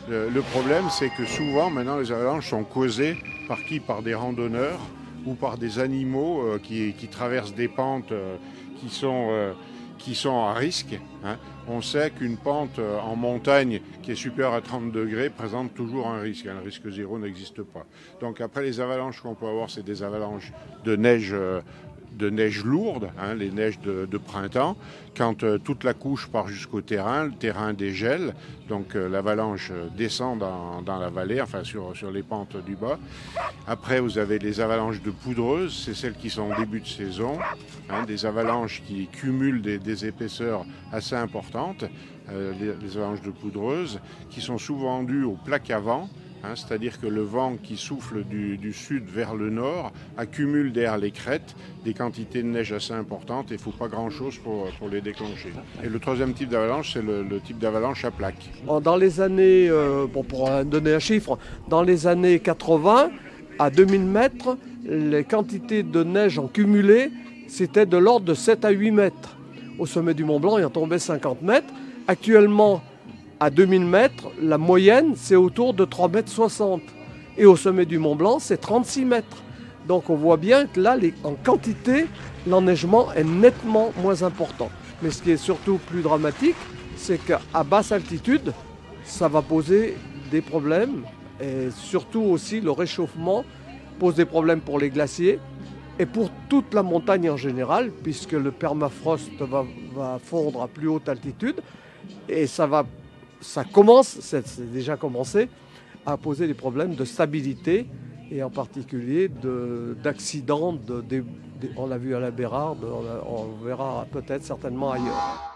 Le problème, c'est que souvent, maintenant, les avalanches sont causées par qui? Par des randonneurs ou par des animaux qui traversent des pentes qui sont à risque. Hein. On sait qu'une pente en montagne qui est supérieure à 30 degrés présente toujours un risque. Un risque zéro n'existe pas. Donc après, les avalanches qu'on peut avoir, c'est des avalanches de neige lourde, hein, les neiges de printemps, quand toute la couche part jusqu'au terrain, le terrain dégèle, donc l'avalanche descend dans la vallée, enfin sur les pentes du bas. Après, vous avez les avalanches de poudreuse, c'est celles qui sont au début de saison, hein, des avalanches qui cumulent des épaisseurs assez importantes, les avalanches de poudreuse, qui sont souvent dues aux plaques à vent. Hein, c'est-à-dire que le vent qui souffle du sud vers le nord accumule derrière les crêtes des quantités de neige assez importantes et il ne faut pas grand-chose pour les déclencher. Et le troisième type d'avalanche, c'est le type d'avalanche à plaques. Dans les années, pour donner un chiffre, dans les années 80, à 2000 mètres, les quantités de neige en cumulé, c'était de l'ordre de 7 à 8 mètres. Au sommet du Mont Blanc, il en tombait 50 mètres. Actuellement, à 2000 mètres, la moyenne, c'est autour de 3,60 mètres. Et au sommet du Mont Blanc, c'est 36 mètres. Donc on voit bien que là, en quantité, l'enneigement est nettement moins important. Mais ce qui est surtout plus dramatique, c'est qu'à basse altitude, ça va poser des problèmes. Et surtout aussi, le réchauffement pose des problèmes pour les glaciers et pour toute la montagne en général, puisque le permafrost va fondre à plus haute altitude. Et ça commence, c'est déjà commencé, à poser des problèmes de stabilité et en particulier d'accidents. On l'a vu à la Bérarde, on verra peut-être certainement ailleurs.